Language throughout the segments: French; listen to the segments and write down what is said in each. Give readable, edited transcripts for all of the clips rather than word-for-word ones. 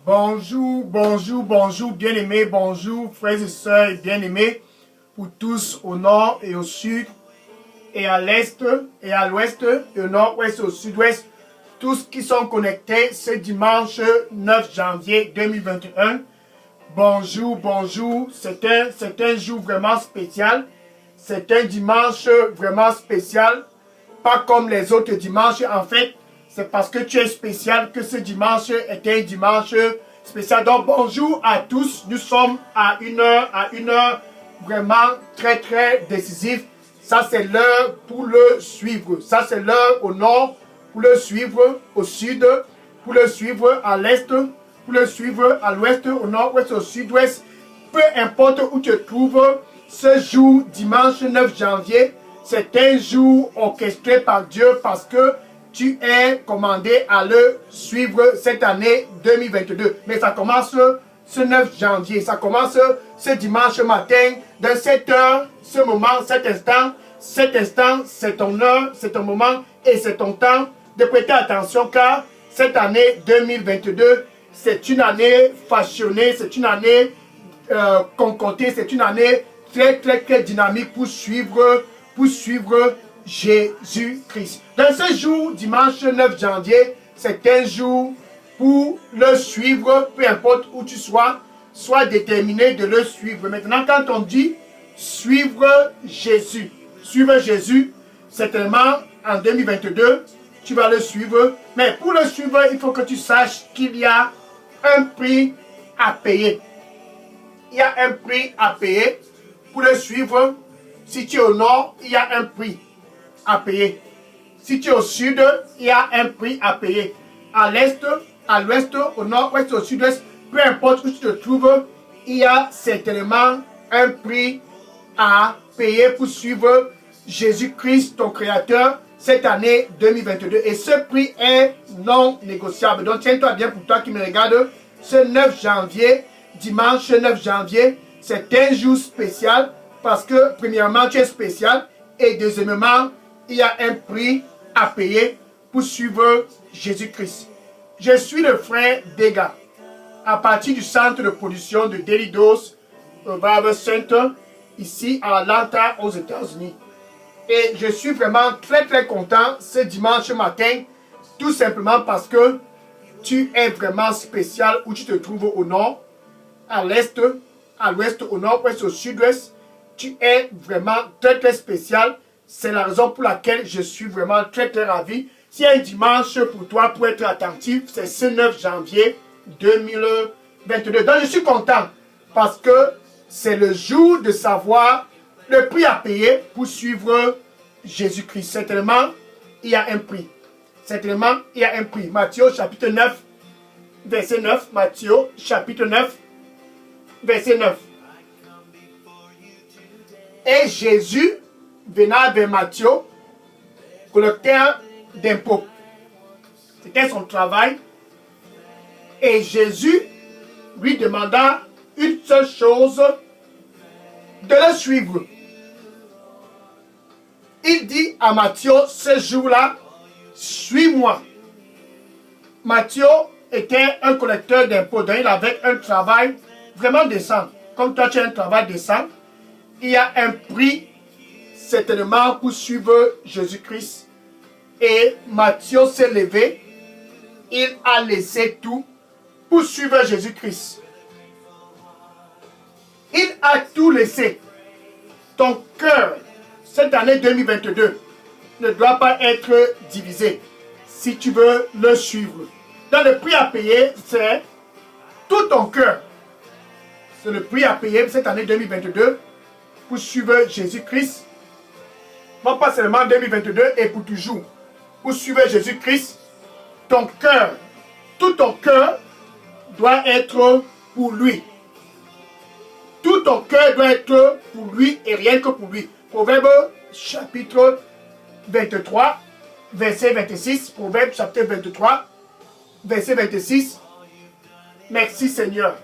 Bonjour, bonjour, bonjour, bien-aimés, bonjour, frères et sœurs bien-aimés, pour tous au nord et au sud, et à l'est et à l'ouest, et au nord-ouest et au sud-ouest, tous qui sont connectés ce dimanche 9 janvier 2021. Bonjour, bonjour, c'est un jour vraiment spécial, c'est un dimanche vraiment spécial, pas comme les autres dimanches en fait. C'est parce que tu es spécial que ce dimanche est un dimanche spécial. Donc bonjour à tous. Nous sommes à une heure vraiment très décisive. Ça c'est l'heure pour le suivre. Ça c'est l'heure au nord pour le suivre, au sud pour le suivre, à l'est pour le suivre, à l'ouest, au nord-ouest, au sud-ouest. Peu importe où tu te trouves, ce jour, dimanche 9 janvier, c'est un jour orchestré par Dieu parce que tu es commandé à le suivre cette année 2022. Mais ça commence ce 9 janvier. Ça commence ce dimanche matin. Dans cette heure, ce moment, cet instant, c'est ton heure, c'est ton moment et c'est ton temps de prêter attention car cette année 2022, c'est une année fâchonnée, c'est une année concoctée, c'est une année très dynamique pour suivre Jésus-Christ. Dans ce jour, dimanche 9 janvier, c'est un jour pour le suivre, peu importe où tu sois déterminé de le suivre. Maintenant, quand on dit suivre Jésus, certainement en 2022, tu vas le suivre. Mais pour le suivre, il faut que tu saches qu'il y a un prix à payer. Il y a un prix à payer pour le suivre. Si tu es au nord, il y a un prix à payer. Si tu es au sud, il y a un prix à payer. À l'est, à l'ouest, au nord-ouest, au sud-ouest, peu importe où tu te trouves, il y a certainement un prix à payer pour suivre Jésus-Christ, ton Créateur, cette année 2022. Et ce prix est non négociable. Donc tiens-toi bien pour toi qui me regarde. Ce 9 janvier, dimanche 9 janvier, c'est un jour spécial parce que premièrement, tu es spécial et deuxièmement, il y a un prix à payer pour suivre Jésus-Christ. Je suis le frère Dega, à partir du centre de production de Daily Dose Revival Center, ici à Atlanta, aux États-Unis. Et je suis vraiment très content ce dimanche matin, tout simplement parce que tu es vraiment spécial où tu te trouves au nord, à l'est, à l'ouest, au nord-ouest, au sud-ouest. Tu es vraiment très spécial. C'est la raison pour laquelle je suis vraiment très ravi. S'il y a un dimanche pour toi pour être attentif, c'est ce 9 janvier 2022. Donc je suis content parce que c'est le jour de savoir le prix à payer pour suivre Jésus-Christ. Certainement, il y a un prix. Certainement, il y a un prix. Matthieu chapitre 9, verset 9. Matthieu chapitre 9, verset 9. Et Jésus venant vers Matthieu, collecteur d'impôts. C'était son travail. Et Jésus lui demanda une seule chose, de le suivre. Il dit à Matthieu ce jour-là, suis-moi. Matthieu était un collecteur d'impôts, donc il avait un travail vraiment décent. Comme toi, tu as un travail décent, il y a un prix certainement pour suivre Jésus-Christ. Et Matthieu s'est levé, il a laissé tout pour suivre Jésus-Christ. Il a tout laissé. Ton cœur, cette année 2022, ne doit pas être divisé si tu veux le suivre. Dans le prix à payer, c'est tout ton cœur. C'est le prix à payer cette année 2022 pour suivre Jésus-Christ. Non pas seulement 2022 et pour toujours. Pour suivre Jésus-Christ, ton cœur, tout ton cœur doit être pour lui. Tout ton cœur doit être pour lui et rien que pour lui. Proverbe chapitre 23, verset 26. Proverbe chapitre 23, verset 26. Merci Seigneur.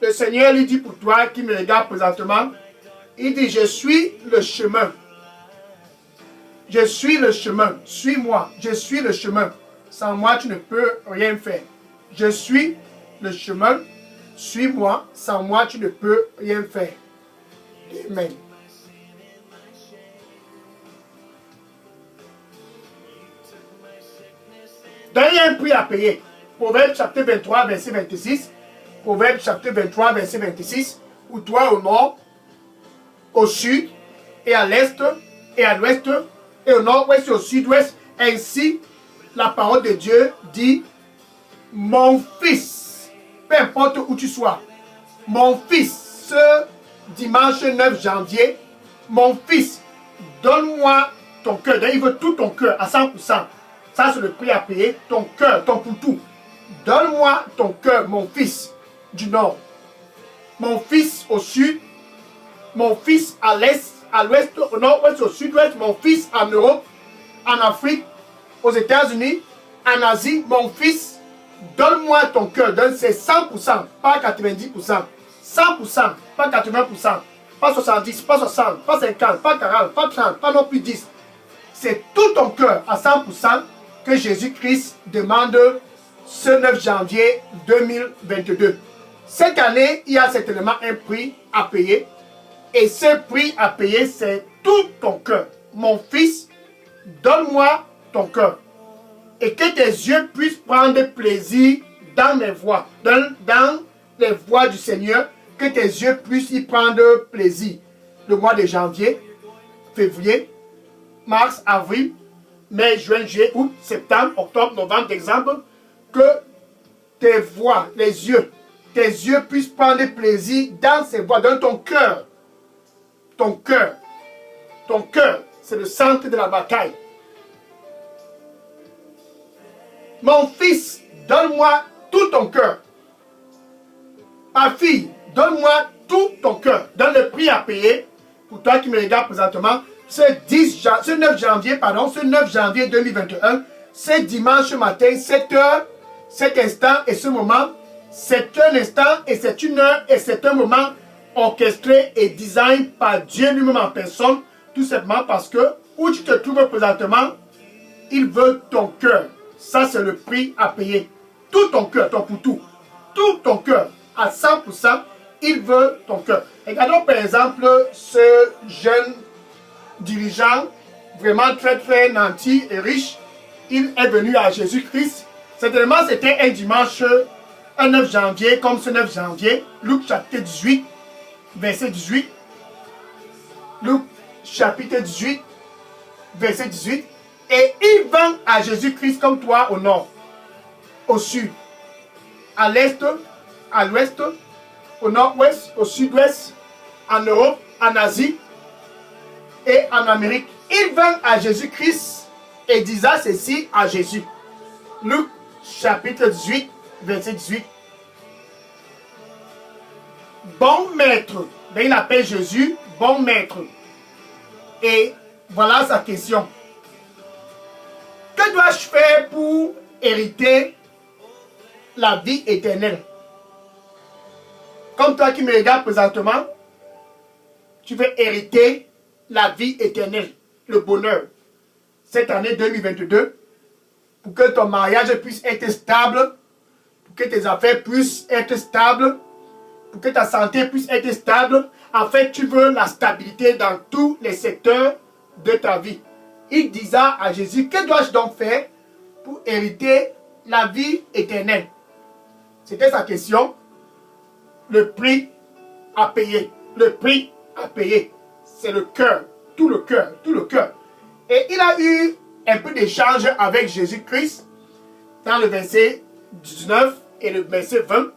Le Seigneur lui dit pour toi qui me regarde présentement, il dit, je suis le chemin. Je suis le chemin. Suis-moi. Je suis le chemin. Sans moi, tu ne peux rien faire. Je suis le chemin. Suis-moi. Sans moi, tu ne peux rien faire. Amen. Donc, il y a un prix à payer. Proverbe chapitre 23, verset 26. Proverbe chapitre 23, verset 26. Où toi au nord, au sud, et à l'est, et à l'ouest, et au nord-ouest, et au sud-ouest. Ainsi, la parole de Dieu dit, mon fils, peu importe où tu sois, mon fils, ce dimanche 9 janvier, mon fils, donne-moi ton cœur. Il veut tout ton cœur à 100%. Ça, c'est le prix à payer. Ton cœur, ton poutou. Donne-moi ton cœur, mon fils du nord. Mon fils au sud. Mon fils à l'est, à l'ouest, au nord-ouest, au sud-ouest. Mon fils en Europe, en Afrique, aux États-Unis, en Asie. Mon fils, donne-moi ton cœur. Donne, c'est 100%, pas 90%. 100%, pas 80%. Pas 70, pas 60, pas 50, pas 40, pas 30, pas non plus 10. C'est tout ton cœur à 100% que Jésus-Christ demande ce 9 janvier 2022. Cette année, il y a certainement un prix à payer. Et ce prix à payer, c'est tout ton cœur. Mon fils, donne-moi ton cœur. Et que tes yeux puissent prendre plaisir dans mes voies, dans les voies du Seigneur, que tes yeux puissent y prendre plaisir. Le mois de janvier, février, mars, avril, mai, juin, juillet, août, septembre, octobre, novembre, décembre, que tes voix, tes yeux puissent prendre plaisir dans ces voies, dans ton cœur. Ton cœur, c'est le centre de la bataille. Mon fils, donne-moi tout ton cœur. Ma fille, donne-moi tout ton cœur. Donne le prix à payer pour toi qui me regardes présentement. Ce 9 janvier 2021, ce dimanche matin, 7 heures, cet instant et ce moment, c'est un instant et c'est une heure et c'est un moment orchestré et design par Dieu lui-même en personne, tout simplement parce que où tu te trouves présentement, il veut ton cœur. Ça, c'est le prix à payer. Tout ton cœur, ton poutou, tout ton cœur, à 100%, il veut ton cœur. Regardons par exemple ce jeune dirigeant, vraiment très très nanti et riche. Il est venu à Jésus-Christ. Certainement, c'était un dimanche, un 9 janvier, comme ce 9 janvier, Luc chapitre 18, verset 18. Luc chapitre 18, verset 18. Et il vint à Jésus-Christ comme toi au nord, au sud, à l'est, à l'ouest, au nord-ouest, au sud-ouest, en Europe, en Asie et en Amérique. Il vint à Jésus-Christ et disait ceci à Jésus. Luc chapitre 18, verset 18. Bon maître, ben il appelle Jésus bon maître. Et voilà sa question. Que dois-je faire pour hériter la vie éternelle? Comme toi qui me regardes présentement, tu veux hériter la vie éternelle, le bonheur. Cette année 2022, pour que ton mariage puisse être stable, pour que tes affaires puissent être stables, pour que ta santé puisse être stable. En fait, tu veux la stabilité dans tous les secteurs de ta vie. Il disait à Jésus, que dois-je donc faire pour hériter la vie éternelle? C'était sa question. Le prix à payer. Le prix à payer. C'est le cœur. Tout le cœur. Tout le cœur. Et il a eu un peu d'échange avec Jésus-Christ dans le verset 19 et le verset 20.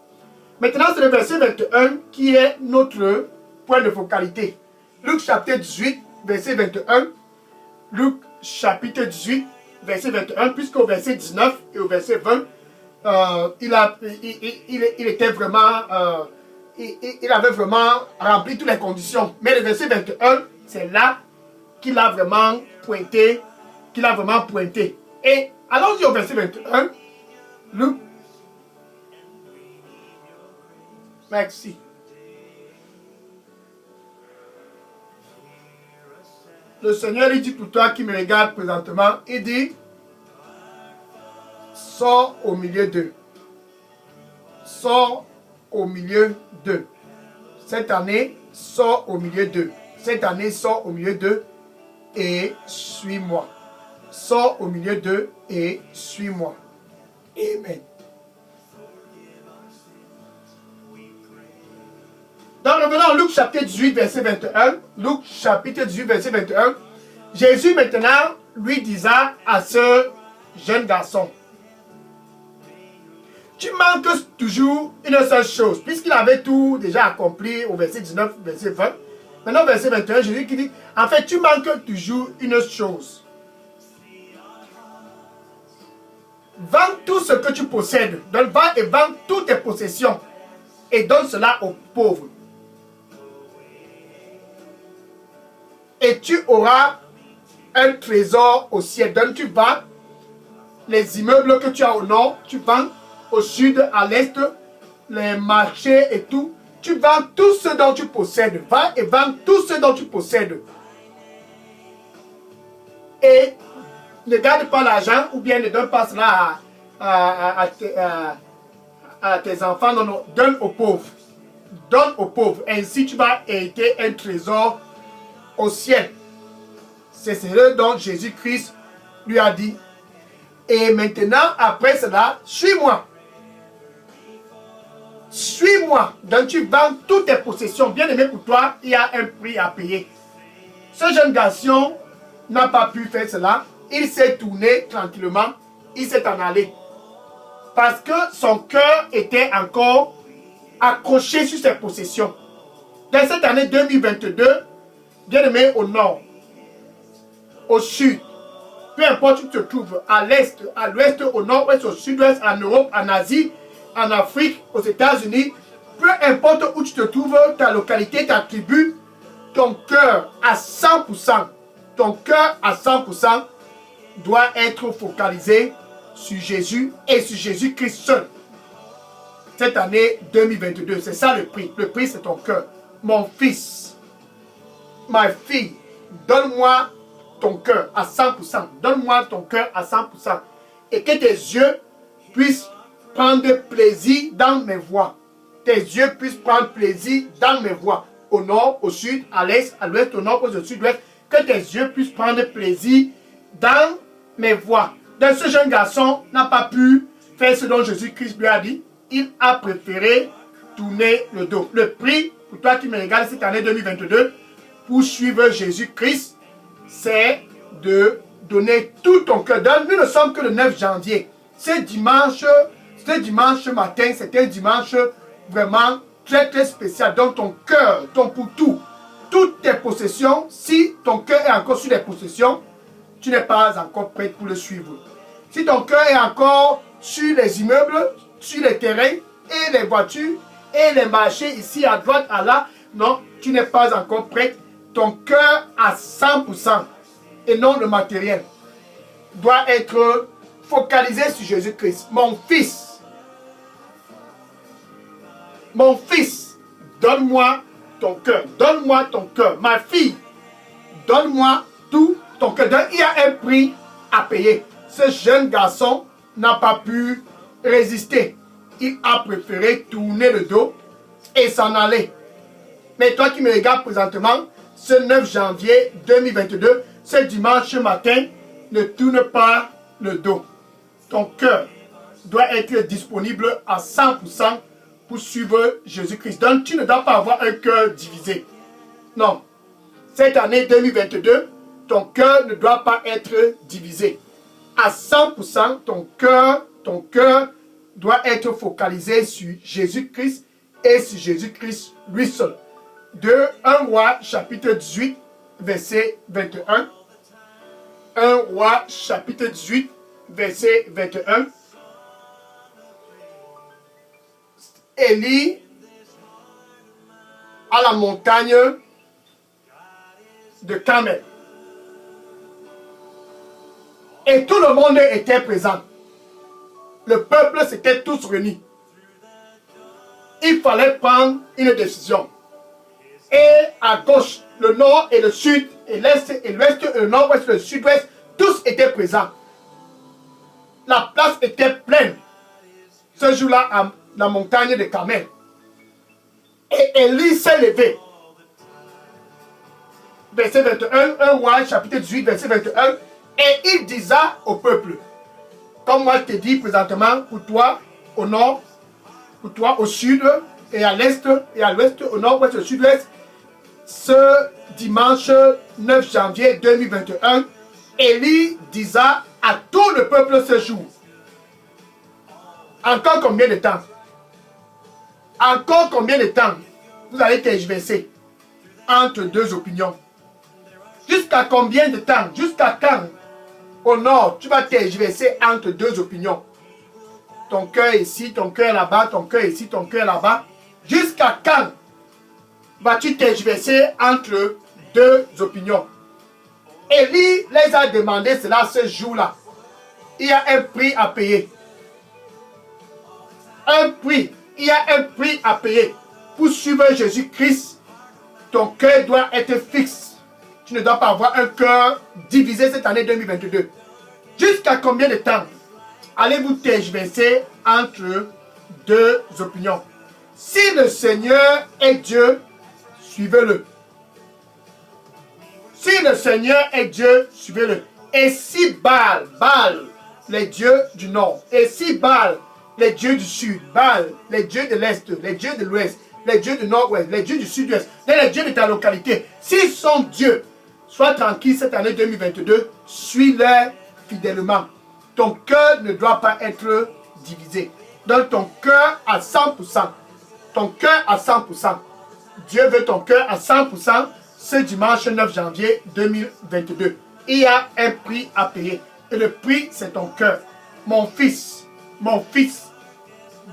Maintenant, c'est le verset 21 qui est notre point de focalité. Luc chapitre 18, verset 21. Luc chapitre 18, verset 21, puisqu'au verset 19 et au verset 20, il avait vraiment rempli toutes les conditions. Mais le verset 21, c'est là qu'il a vraiment pointé. Et allons-y au verset 21. Luc. Merci. Le Seigneur, il dit pour toi qui me regarde présentement, il dit, sors au milieu d'eux. sors au milieu d'eux. Cette année, sors au milieu d'eux. Cette année, sors au milieu d'eux et suis-moi. Sors au milieu d'eux et suis-moi. Amen. Donc, revenons à Luc chapitre 18, verset 21. Luc chapitre 18, verset 21. Jésus maintenant lui disait à ce jeune garçon, tu manques toujours une seule chose, puisqu'il avait tout déjà accompli au verset 19, verset 20. Maintenant, verset 21, Jésus qui dit, en fait, tu manques toujours une chose. Vends tout ce que tu possèdes. Donc, va et vends toutes tes possessions et donne cela aux pauvres. Et tu auras un trésor au ciel. Donc, tu vends les immeubles que tu as au nord, tu vends au sud, à l'est, les marchés et tout. Tu vends tout ce dont tu possèdes. Va et vends tout ce dont tu possèdes. Et ne garde pas l'argent ou bien ne donne pas cela à tes enfants. Non, non, donne aux pauvres. Donne aux pauvres. Ainsi, tu vas hériter un trésor au ciel. C'est ce dont Jésus-Christ lui a dit. Et maintenant, après cela, suis-moi. Suis-moi. Donc tu vends toutes tes possessions. Bien aimé pour toi, il y a un prix à payer. Ce jeune garçon n'a pas pu faire cela. Il s'est tourné tranquillement. Il s'est en allé. Parce que son cœur était encore accroché sur ses possessions. Dans cette année 2022, bien aimé au nord, au sud, peu importe où tu te trouves, à l'est, à l'ouest, au nord-ouest, au sud-ouest, en Europe, en Asie, en Afrique, aux États-Unis, peu importe où tu te trouves, ta localité, ta tribu, ton cœur à 100%, ton cœur à 100% doit être focalisé sur Jésus et sur Jésus-Christ seul. Cette année 2022, c'est ça le prix. Le prix, c'est ton cœur. Mon fils, ma fille, donne-moi ton cœur à 100%. Donne-moi ton cœur à 100%. Et que tes yeux puissent prendre plaisir dans mes voies. Tes yeux puissent prendre plaisir dans mes voies. Au nord, au sud, à l'est, à l'ouest, au nord, au sud-ouest. Que tes yeux puissent prendre plaisir dans mes voies. Donc ce jeune garçon n'a pas pu faire ce dont Jésus-Christ lui a dit. Il a préféré tourner le dos. Le prix, pour toi qui me regardes cette année 2022, pour suivre Jésus-Christ, c'est de donner tout ton cœur. Donc, nous ne sommes que le 9 janvier. Ce dimanche matin, c'est un dimanche vraiment très très spécial. Donc ton cœur, pour toutes tes possessions, si ton cœur est encore sur les possessions, tu n'es pas encore prêt pour le suivre. Si ton cœur est encore sur les immeubles, sur les terrains et les voitures et les marchés ici à droite, à là, non, tu n'es pas encore prêt. Ton cœur à 100% et non le matériel doit être focalisé sur Jésus-Christ. Mon fils, donne-moi ton cœur. Donne-moi ton cœur. Ma fille, donne-moi tout ton cœur. Donc, il y a un prix à payer. Ce jeune garçon n'a pas pu résister. Il a préféré tourner le dos et s'en aller. Mais toi qui me regardes présentement, ce 9 janvier 2022, ce dimanche matin, ne tourne pas le dos. Ton cœur doit être disponible à 100% pour suivre Jésus-Christ. Donc, tu ne dois pas avoir un cœur divisé. Non. Cette année 2022, ton cœur ne doit pas être divisé. À 100%, ton cœur doit être focalisé sur Jésus-Christ et sur Jésus-Christ lui seul. De 1 Roi chapitre 18, verset 21. 1 Roi chapitre 18, verset 21. Élie à la montagne de Carmel. Et tout le monde était présent. Le peuple s'était tous réunis. Il fallait prendre une décision. Et à gauche, le nord et le sud, et l'est et l'ouest, et le nord-ouest et le sud-ouest, tous étaient présents. La place était pleine. Ce jour-là, la montagne de Carmel. Et Élie s'est levé. Verset 21, 1 roi, chapitre 18, verset 21. Et il disa au peuple, comme moi je te dis présentement, pour toi au nord, pour toi au sud, et à l'est, et à l'ouest, au nord-ouest, au sud-ouest, ce dimanche 9 janvier 2021, Élie disa à tout le peuple ce jour. Encore combien de temps? Encore combien de temps vous allez tergiverser entre deux opinions? Jusqu'à combien de temps? Jusqu'à quand au nord tu vas tergiverser entre deux opinions? Ton cœur ici, ton cœur là-bas, ton cœur ici, ton cœur là-bas. Jusqu'à quand vas-tu tergiverser entre deux opinions? Élie les a demandé cela ce jour-là. Il y a un prix à payer. Un prix. Il y a un prix à payer. Pour suivre Jésus-Christ, ton cœur doit être fixe. Tu ne dois pas avoir un cœur divisé cette année 2022. Jusqu'à combien de temps allez-vous tergiverser entre deux opinions? Si le Seigneur est Dieu, suivez-le. Si le Seigneur est Dieu, suivez-le. Et si Baal, les dieux du nord, et si Baal, les dieux du sud, Baal, les dieux de l'est, les dieux de l'ouest, les dieux du nord-ouest, les dieux du sud-ouest, les dieux de ta localité, s'ils sont dieux, sois tranquille cette année 2022, suis-les fidèlement. Ton cœur ne doit pas être divisé. Donne ton cœur à 100%. Ton cœur à 100%. Dieu veut ton cœur à 100% ce dimanche 9 janvier 2022. Il y a un prix à payer. Et le prix, c'est ton cœur. Mon fils,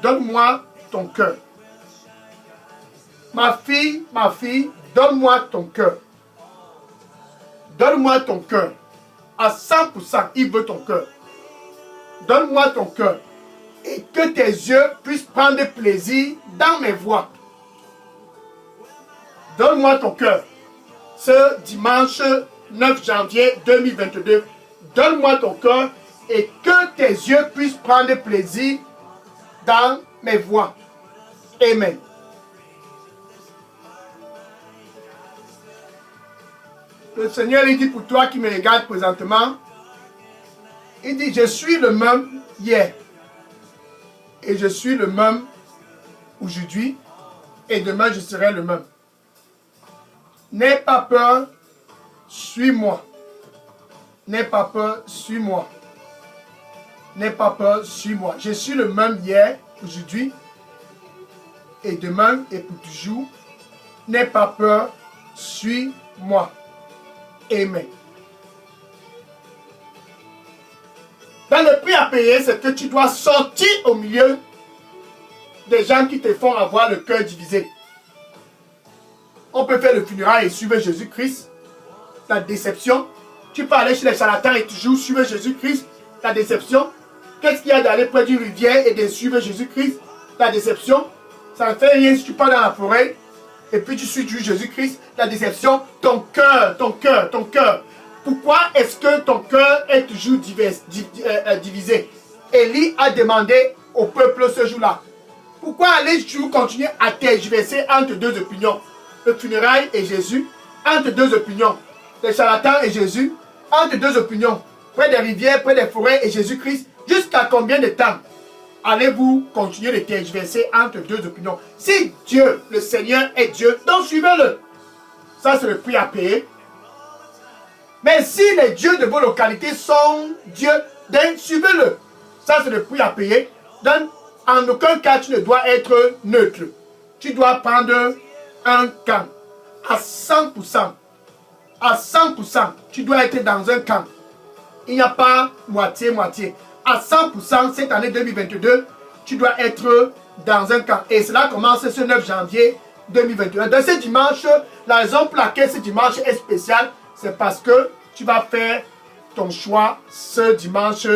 donne-moi ton cœur. Ma fille, donne-moi ton cœur. Donne-moi ton cœur. À 100%, il veut ton cœur. Donne-moi ton cœur. Et que tes yeux puissent prendre plaisir dans mes voies. Donne-moi ton cœur. Ce dimanche 9 janvier 2022, donne-moi ton cœur et que tes yeux puissent prendre plaisir dans mes voies. Amen. Le Seigneur, il dit pour toi qui me regarde présentement, il dit, je suis le même hier. Et je suis le même aujourd'hui. Et demain, je serai le même. N'aie pas peur, suis-moi. N'aie pas peur, suis-moi. N'aie pas peur, suis-moi. Je suis le même hier, aujourd'hui, et demain, et pour toujours. N'aie pas peur, suis-moi. Amen. Dans le prix à payer, c'est que tu dois sortir au milieu des gens qui te font avoir le cœur divisé. On peut faire le funérail et suivre Jésus-Christ. La déception. Tu peux aller chez les charlatans et toujours suivre Jésus-Christ. La déception. Qu'est-ce qu'il y a d'aller près d'une rivière et de suivre Jésus-Christ? La déception. Ça ne fait rien si tu pars dans la forêt et puis tu suis Jésus-Christ. La déception. Ton cœur, ton cœur, ton cœur. Pourquoi est-ce que ton cœur est toujours divisé? Élie a demandé au peuple ce jour-là. Pourquoi aller toujours continuer à tergiverser entre deux opinions? Le funérail et Jésus, entre deux opinions. Les charlatans et Jésus, entre deux opinions. Près des rivières, près des forêts et Jésus-Christ. Jusqu'à combien de temps allez-vous continuer de tergiverser entre deux opinions? Si Dieu, le Seigneur est Dieu, donc suivez-le. Ça, c'est le prix à payer. Mais si les dieux de vos localités sont Dieu, donc suivez-le. Ça, c'est le prix à payer. Donc, en aucun cas, tu ne dois être neutre. Tu dois prendre un camp. À 100%. À 100%, tu dois être dans un camp. Il n'y a pas moitié-moitié. À 100%, cette année 2022, tu dois être dans un camp. Et cela commence ce 9 janvier 2021. Dans ce dimanche, la raison pour laquelle ce dimanche est spécial, c'est parce que tu vas faire ton choix ce dimanche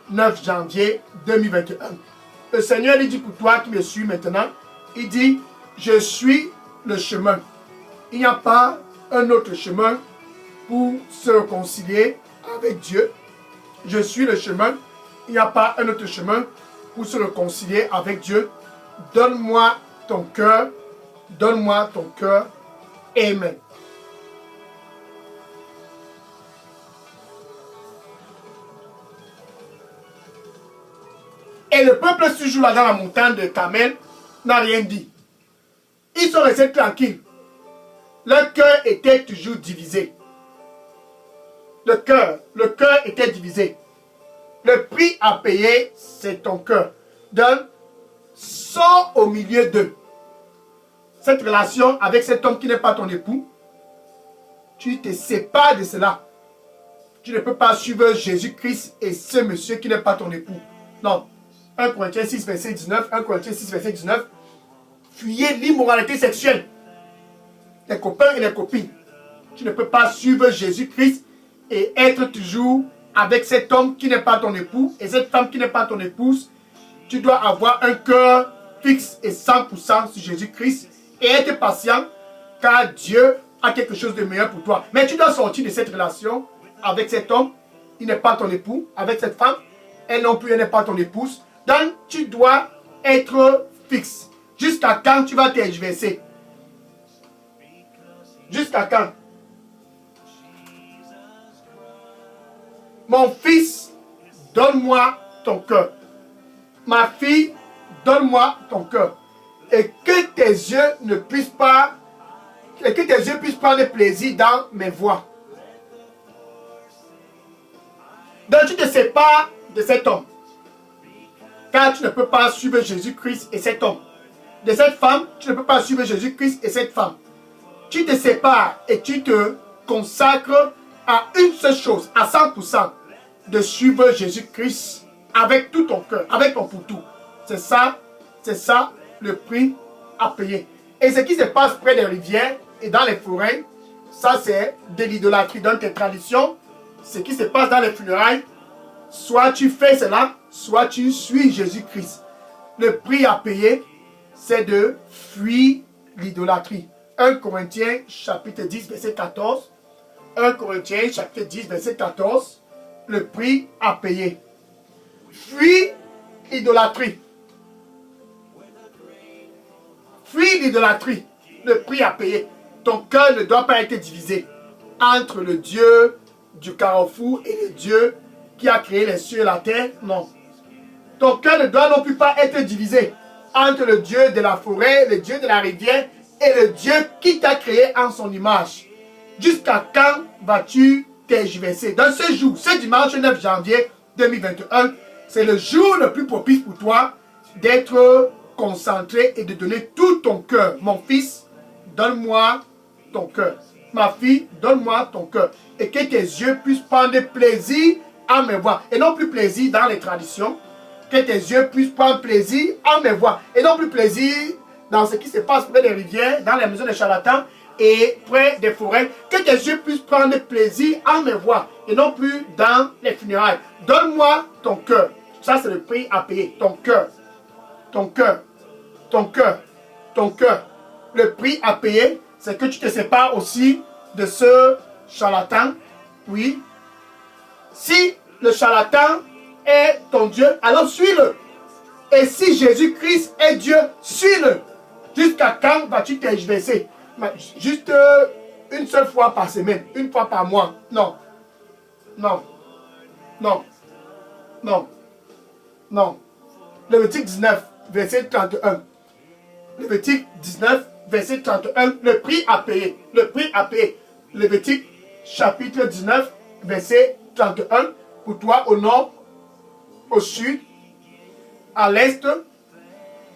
9 janvier 2021. Le Seigneur, il dit pour toi qui me suis maintenant, il dit, je suis le chemin. Il n'y a pas un autre chemin pour se réconcilier avec Dieu. Je suis le chemin. Il n'y a pas un autre chemin pour se réconcilier avec Dieu. donne-moi ton cœur, donne-moi ton cœur. Amen. Et le peuple ce jour-là dans la montagne de Carmel n'a rien dit. Ils sont restés tranquilles. Leur cœur était toujours divisé. Le cœur était divisé. Le prix à payer, c'est ton cœur. Donc, sors au milieu d'eux. Cette relation avec cet homme qui n'est pas ton époux, tu te sépares de cela. Tu ne peux pas suivre Jésus-Christ et ce monsieur qui n'est pas ton époux. Non. 1 Corinthiens 6, verset 19. 1 Corinthiens 6, verset 19. Fuyez l'immoralité sexuelle. Les copains et les copines. Tu ne peux pas suivre Jésus-Christ et être toujours avec cet homme qui n'est pas ton époux et cette femme qui n'est pas ton épouse. Tu dois avoir un cœur fixe et 100% sur Jésus-Christ et être patient car Dieu a quelque chose de meilleur pour toi. Mais tu dois sortir de cette relation avec cet homme. Il n'est pas ton époux. Avec cette femme, elle non plus, elle n'est pas ton épouse. Donc, tu dois être fixe. Jusqu'à quand tu vas tergiverser? Jusqu'à quand? Mon fils, donne-moi ton cœur. Ma fille, donne-moi ton cœur. Et que tes yeux ne puissent pas, et que tes yeux puissent prendre plaisir dans mes voies. Donc tu te sépares de cet homme. Car tu ne peux pas suivre Jésus-Christ et cet homme. De cette femme, tu ne peux pas suivre Jésus-Christ et cette femme. Tu te sépares et tu te consacres à une seule chose, à 100%, de suivre Jésus-Christ avec tout ton cœur, avec ton pour tout. C'est ça le prix à payer. Et ce qui se passe près des rivières et dans les forêts, ça c'est de l'idolâtrie. Dans tes traditions, ce qui se passe dans les funérailles, soit tu fais cela, soit tu suis Jésus-Christ. Le prix à payer, c'est de fuir l'idolâtrie. 1 Corinthiens chapitre 10, verset 14. 1 Corinthiens chapitre 10, verset 14. Le prix à payer. Fuis l'idolâtrie. Fuis l'idolâtrie. Le prix à payer. Ton cœur ne doit pas être divisé entre le Dieu du carrefour et le Dieu qui a créé les cieux et la terre. Non. Ton cœur ne doit non plus pas être divisé entre le Dieu de la forêt, le Dieu de la rivière et le Dieu qui t'a créé en son image. Jusqu'à quand vas-tu tergiverser? Dans ce jour, ce dimanche 9 janvier 2021, c'est le jour le plus propice pour toi d'être concentré et de donner tout ton cœur. Mon fils, donne-moi ton cœur. Ma fille, donne-moi ton cœur. Et que tes yeux puissent prendre plaisir à me voir. Et non plus plaisir dans les traditions. Que tes yeux puissent prendre plaisir à me voir. Et non plus plaisir dans ce qui se passe près des rivières, dans les maisons des charlatans et près des forêts. Que tes yeux puissent prendre plaisir à me voir. Et non plus dans les funérailles. Donne-moi ton cœur. Ça, c'est le prix à payer. Ton cœur. Ton cœur. Ton cœur. Ton cœur. Le prix à payer, c'est que tu te sépares aussi de ce charlatan. Oui. Si le charlatan est ton Dieu, alors suis-le. Et si Jésus-Christ est Dieu, suis-le. Jusqu'à quand vas-tu tergiverser? Juste une seule fois par semaine, une fois par mois. Non. Non. Non. Non. Non. Lévitique 19, verset 31. Lévitique 19, verset 31. Le prix à payer. Le prix à payer. Lévitique chapitre 19, verset 31. Pour toi au nord, au sud, à l'est,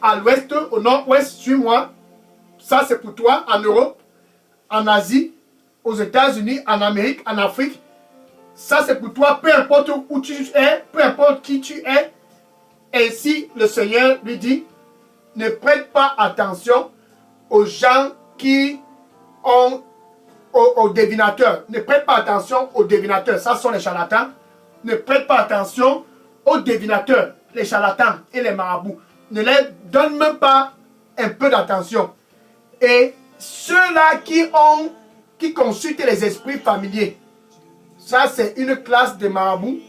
à l'ouest, au nord-ouest, suis-moi. Ça c'est pour toi en Europe, en Asie, aux États-Unis, en Amérique, en Afrique. Ça c'est pour toi, peu importe où tu es, peu importe qui tu es. Ainsi le Seigneur lui dit, ne prête pas attention aux gens qui ont aux divinateurs. Ne prête pas attention aux divinateurs. Ça sont les charlatans. Ne prête pas attention aux divinateurs, les charlatans et les marabouts. Ne leur donne même pas un peu d'attention. Et ceux-là qui consultent les esprits familiers, ça c'est une classe de marabouts.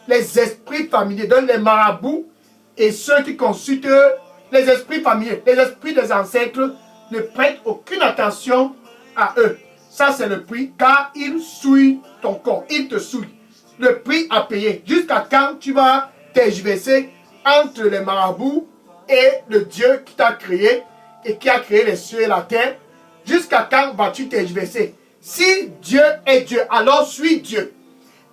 Les esprits familiers, donc les marabouts et ceux qui consultent les esprits familiers, les esprits des ancêtres ne prêtent aucune attention à eux. Ça, c'est le prix, car ils souillent ton corps, ils te souillent. Le prix à payer. Jusqu'à quand tu vas tergiverser entre les marabouts et le Dieu qui t'a créé et qui a créé les cieux et la terre? Jusqu'à quand vas-tu tergiverser? Si Dieu est Dieu, alors suis Dieu.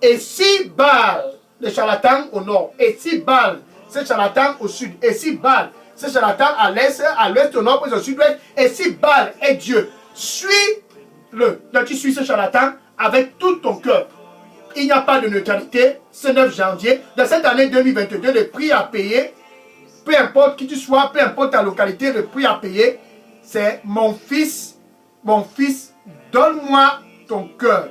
Et si Baal, le charlatan au nord, et si Baal, c'est charlatan au sud, et si Baal, c'est charlatan à l'ouest, au nord, au sud-ouest, et si Baal est Dieu, suis-le. Donc tu suis ce charlatan avec tout ton cœur. Il n'y a pas de neutralité. Ce 9 janvier, dans cette année 2022, le prix à payer, peu importe qui tu sois, peu importe ta localité, le prix à payer, c'est mon fils, donne-moi ton cœur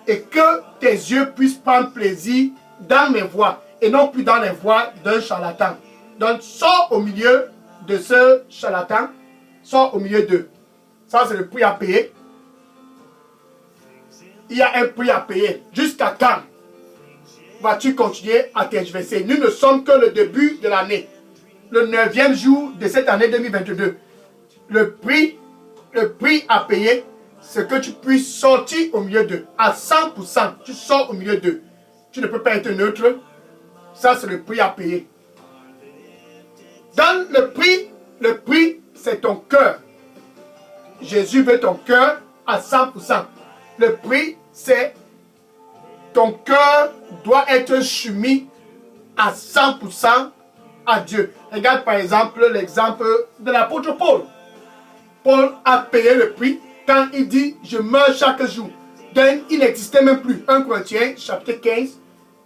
et que tes yeux puissent prendre plaisir dans mes voies et non plus dans les voies d'un charlatan. Donc, sors au milieu de ce charlatan, sors au milieu d'eux. Ça, c'est le prix à payer. Il y a un prix à payer. Jusqu'à quand vas-tu continuer à tergiverser? Nous ne sommes que le début de l'année, le 9e jour de cette année 2022. Le prix à payer, c'est que tu puisses sortir au milieu d'eux. À 100%, tu sors au milieu d'eux. Tu ne peux pas être neutre. Ça, c'est le prix à payer. Dans le prix, c'est ton cœur. Jésus veut ton cœur à 100%. Le prix, c'est ton cœur doit être soumis à 100% à Dieu. Regarde par exemple l'exemple de l'apôtre Paul. Paul a payé le prix quand il dit « Je meurs chaque jour ». Donc, il n'existait même plus. 1 Corinthiens, chapitre 15,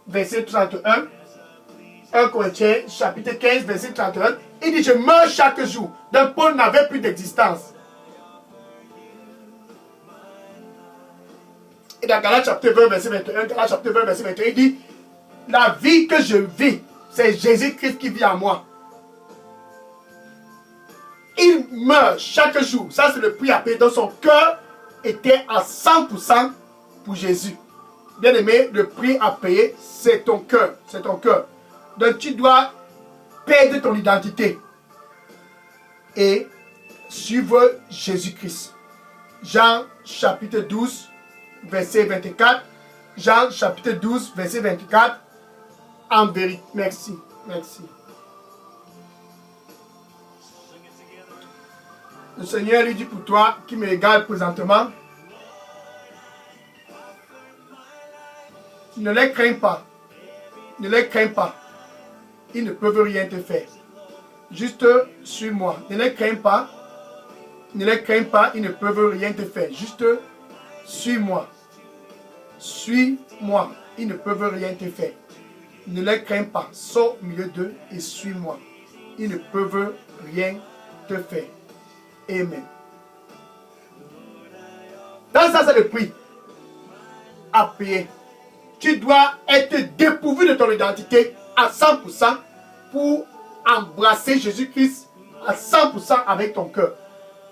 verset 31. 1 Corinthiens, chapitre 15, verset 31. Il dit « Je meurs chaque jour ». Donc, Paul n'avait plus d'existence. Et dans Galates chapitre 20, verset 21, il dit « La vie que je vis, c'est Jésus-Christ qui vit en moi. » Il meurt chaque jour. Ça, c'est le prix à payer. Donc, son cœur était à 100% pour Jésus. Bien aimé, le prix à payer, c'est ton cœur. C'est ton cœur. Donc, tu dois perdre ton identité et suivre Jésus-Christ. Jean chapitre 12, verset 24. Jean chapitre 12, verset 24. En vérité. Merci. Merci. Le Seigneur lui dit pour toi, qui me regarde présentement, ne les crains pas. Ne les crains pas. Ils ne peuvent rien te faire. Juste suis-moi. Ne les crains pas. Ne les crains pas. Ils ne peuvent rien te faire. Juste suis-moi. Suis-moi. Ils ne peuvent rien te faire. Ne les crains pas. Sors au milieu d'eux et suis-moi. Ils ne peuvent rien te faire. Amen. Donc ça, c'est le prix à payer. Tu dois être dépourvu de ton identité à 100% pour embrasser Jésus-Christ à 100% avec ton cœur.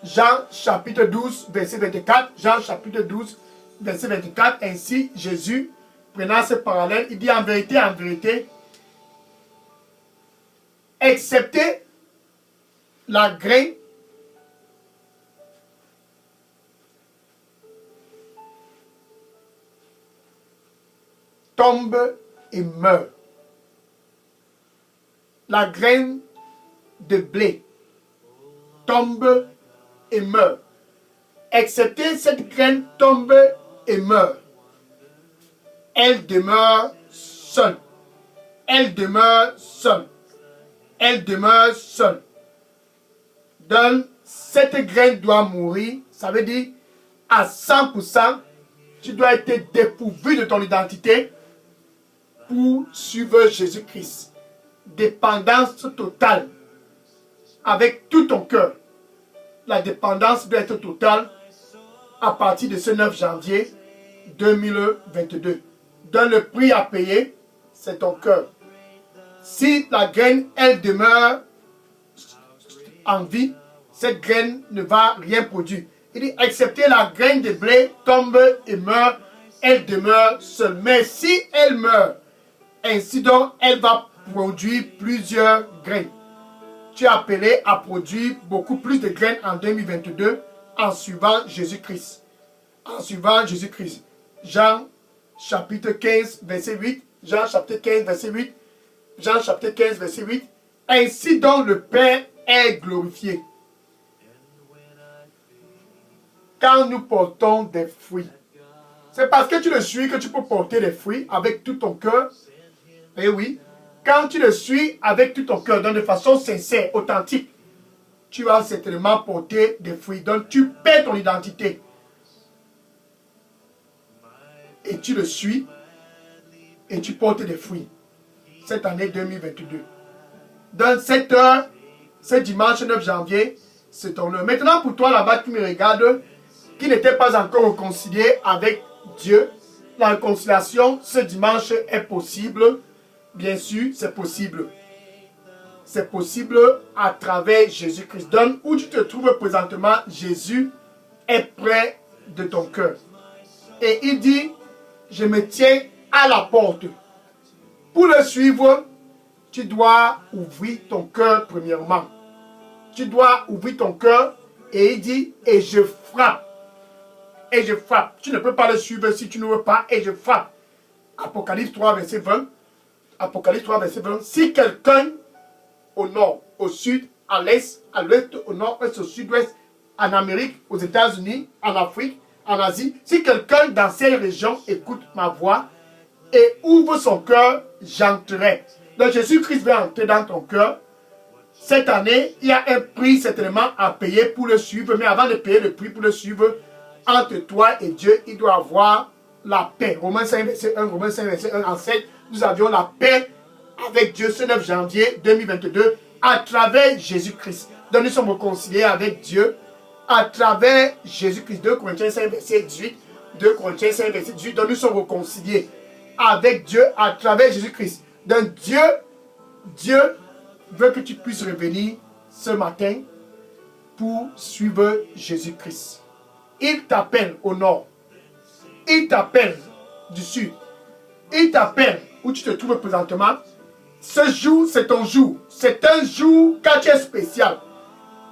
Jean chapitre 12, verset 24. Jean chapitre 12, verset 24. Ainsi, Jésus, prenant ce parallèle, il dit en vérité, excepté la graine tombe et meurt. La graine de blé tombe et meurt. Excepté cette graine tombe et meurt. Elle demeure seule. Elle demeure seule. Elle demeure seule. Donc, cette graine doit mourir. Ça veut dire à 100%, tu dois être dépourvu de ton identité pour suivre Jésus-Christ. Dépendance totale. Avec tout ton cœur. La dépendance doit être totale à partir de ce 9 janvier 2022. Dans le prix à payer, c'est ton cœur. Si la graine, elle demeure en vie, cette graine ne va rien produire. Il dit, excepté la graine de blé tombe et meurt, elle demeure seule. Mais si elle meurt, ainsi donc, elle va produire plusieurs graines. tu es appelé à produire beaucoup plus de graines en 2022 en suivant Jésus-Christ. En suivant Jésus-Christ. Jean chapitre 15, verset 8. Jean chapitre 15, verset 8. Jean chapitre 15, verset 8. Ainsi donc le Père est glorifié. Quand nous portons des fruits. C'est parce que tu le suis que tu peux porter des fruits avec tout ton cœur. Eh oui. Quand tu le suis avec tout ton cœur, donc de façon sincère, authentique, tu vas certainement porter des fruits. Donc tu perds ton identité. Et tu le suis et tu portes des fruits. Cette année 2022. Dans cette heure, ce dimanche 9 janvier, c'est ton heure. Maintenant pour toi là-bas qui me regarde, qui n'était pas encore réconcilié avec Dieu, la réconciliation ce dimanche est possible. Bien sûr, c'est possible. C'est possible à travers Jésus-Christ. Donc, où tu te trouves présentement, Jésus est près de ton cœur. Et il dit, je me tiens à la porte. Pour le suivre, tu dois ouvrir ton cœur premièrement. Tu dois ouvrir ton cœur et il dit, et je frappe. Et je frappe. Tu ne peux pas le suivre si tu ne veux pas, et je frappe. Apocalypse 3, verset 20. Apocalypse 3, verset 20. Si quelqu'un au nord, au sud, à l'est, à l'ouest, au nord-ouest, au sud-ouest, en Amérique, aux États-Unis, en Afrique, en Asie, si quelqu'un dans ces régions écoute ma voix et ouvre son cœur, j'entrerai. Donc Jésus-Christ va entrer dans ton cœur. Cette année, il y a un prix certainement à payer pour le suivre, mais avant de payer le prix pour le suivre, entre toi et Dieu, il doit avoir la paix. Romains 5, verset 1, Romains 5, verset 1 en 7, nous avions la paix avec Dieu ce 9 janvier 2022 à travers Jésus-Christ. Donc nous sommes réconciliés avec Dieu à travers Jésus-Christ. 2 Corinthiens 5, verset 18. 2 Corinthiens 5, verset 18. Donc nous sommes réconciliés avec Dieu à travers Jésus-Christ. Donc Dieu veut que tu puisses revenir ce matin pour suivre Jésus-Christ. Il t'appelle au nord. Il t'appelle du sud. Il t'appelle où tu te trouves présentement. Ce jour, c'est ton jour. C'est un jour quand tu es spécial.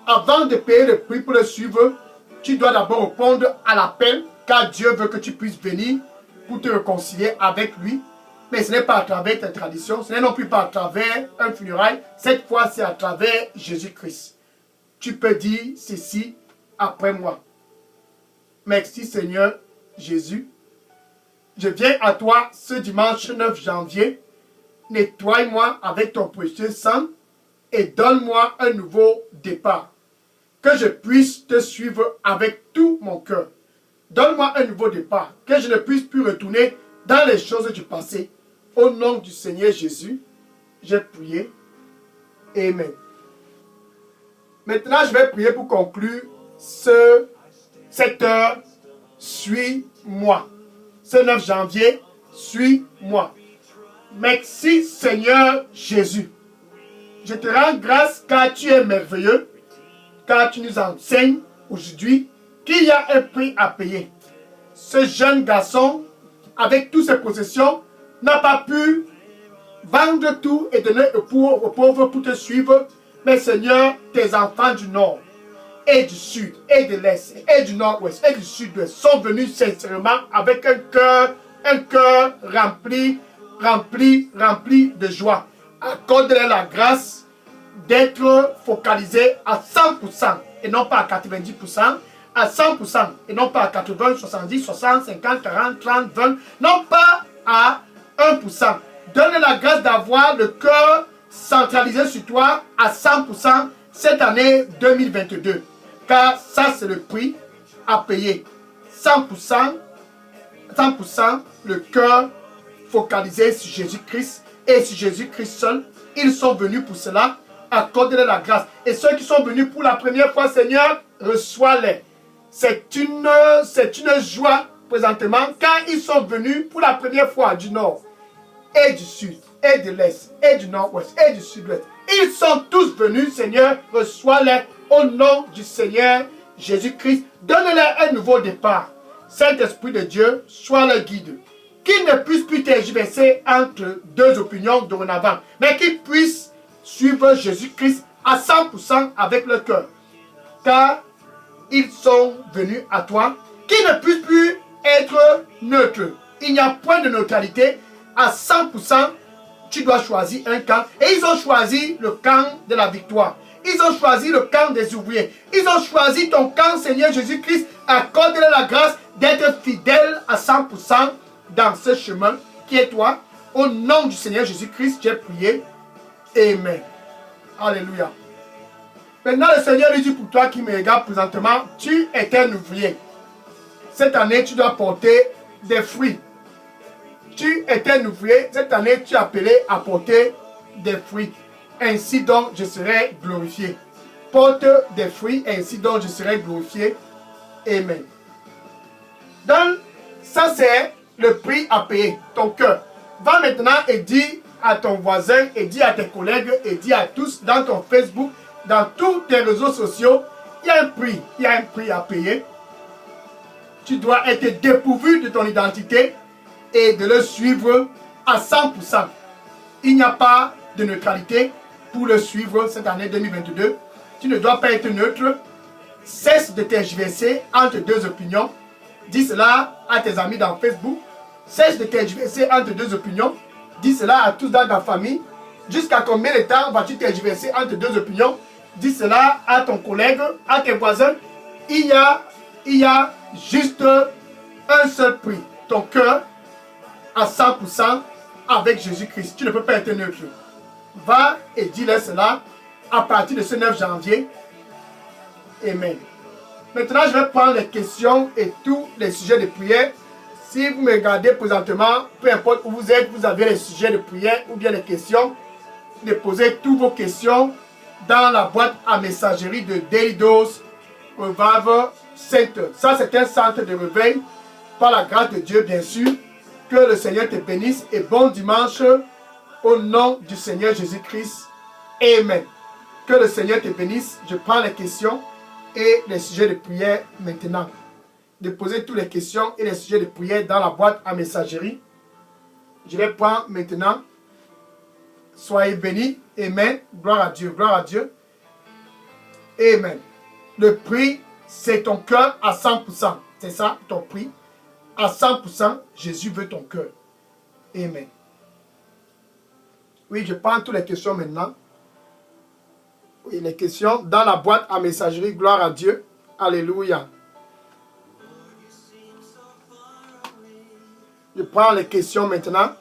Avant de payer le prix pour le suivre, tu dois d'abord répondre à l'appel, car Dieu veut que tu puisses venir pour te réconcilier avec lui. Mais ce n'est pas à travers tes traditions, ce n'est non plus pas à travers un funérail. Cette fois, c'est à travers Jésus-Christ. Tu peux dire ceci après moi. Merci Seigneur Jésus. Je viens à toi ce dimanche 9 janvier. Nettoie-moi avec ton précieux sang et donne-moi un nouveau départ. Que je puisse te suivre avec tout mon cœur. Donne-moi un nouveau départ. Que je ne puisse plus retourner dans les choses du passé. Au nom du Seigneur Jésus, j'ai prié. Amen. Maintenant, je vais prier pour conclure cette heure. Suis-moi. Ce 9 janvier, suis-moi. Merci Seigneur Jésus. Je te rends grâce car tu es merveilleux, car tu nous enseignes aujourd'hui qu'il y a un prix à payer. Ce jeune garçon, avec toutes ses possessions, n'a pas pu vendre tout et donner aux pauvres pour te suivre. Mais Seigneur, tes enfants du nord et du sud et de l'est et du nord-ouest et du sud-ouest sont venus sincèrement avec un cœur rempli de joie. Accorde-leur la grâce d'être focalisés à 100% et non pas à 90%, à 100% et non pas à 80, 70, 60, 50, 40, 30, 20, non pas à 1%. Donne la grâce d'avoir le cœur centralisé sur toi à 100% cette année 2022. Car ça, c'est le prix à payer. 100%, le cœur focalisé sur Jésus-Christ et sur Jésus-Christ seul. Ils sont venus pour cela. Accorde-leur la grâce. Et ceux qui sont venus pour la première fois, Seigneur, reçois-les. C'est une joie présentement car ils sont venus pour la première fois du nord et du sud et de l'est et du nord-ouest et du sud-ouest. Ils sont tous venus, Seigneur, reçois-les au nom du Seigneur Jésus-Christ. Donne-leur un nouveau départ. Saint-Esprit de Dieu, sois leur guide. Qu'ils ne puissent plus tergiverser entre deux opinions dorénavant, mais qu'ils puissent suivre Jésus-Christ à 100% avec leur cœur. Car ils sont venus à toi, qui ne puissent plus être neutres. Il n'y a point de neutralité. À 100%, tu dois choisir un camp. Et ils ont choisi le camp de la victoire. Ils ont choisi le camp des ouvriers. Ils ont choisi ton camp, Seigneur Jésus-Christ. Accorde-leur la grâce d'être fidèles à 100% dans ce chemin qui est toi. Au nom du Seigneur Jésus-Christ, j'ai prié. Amen. Alléluia. Maintenant, le Seigneur lui dit pour toi qui me regarde présentement, tu es un ouvrier. Cette année, tu dois porter des fruits. Tu es un ouvrier. Cette année, tu es appelé à porter des fruits. Ainsi donc, je serai glorifié. Porte des fruits, ainsi donc, je serai glorifié. Amen. Donc, ça c'est le prix à payer, ton cœur. Va maintenant et dis à ton voisin, et dis à tes collègues, et dis à tous dans ton Facebook, dans tous tes réseaux sociaux, il y a un prix à payer. Tu dois être dépourvu de ton identité et de le suivre à 100%. Il n'y a pas de neutralité pour le suivre cette année 2022. Tu ne dois pas être neutre. Cesse de tergiverser entre deux opinions. Dis cela à tes amis dans Facebook. Cesse de tergiverser entre deux opinions. Dis cela à tous dans ta famille. Jusqu'à combien de temps vas-tu tergiverser entre deux opinions? Dis cela à ton collègue, à tes voisins. Il y a juste un seul prix. Ton cœur à 100% avec Jésus-Christ. Tu ne peux pas être neutre. Va et dis-leur cela à partir de ce 9 janvier. Amen. Maintenant, je vais prendre les questions et tous les sujets de prière. Si vous me regardez présentement, peu importe où vous êtes, vous avez les sujets de prière ou bien les questions. Déposez toutes vos questions dans la boîte à messagerie de Daily Dose Revival Center. Ça, c'est un centre de réveil par la grâce de Dieu, bien sûr. Que le Seigneur te bénisse et bon dimanche au nom du Seigneur Jésus-Christ. Amen. Que le Seigneur te bénisse. Je prends les questions et les sujets de prière maintenant. Déposez toutes les questions et les sujets de prière dans la boîte à messagerie. Je vais prendre maintenant. Soyez bénis. Amen. Gloire à Dieu. Gloire à Dieu. Amen. Le prix, c'est ton cœur à 100%. C'est ça, ton prix. À 100%, Jésus veut ton cœur. Amen. Oui, je prends toutes les questions maintenant. Oui, les questions dans la boîte à messagerie. Gloire à Dieu. Alléluia. Je prends les questions maintenant.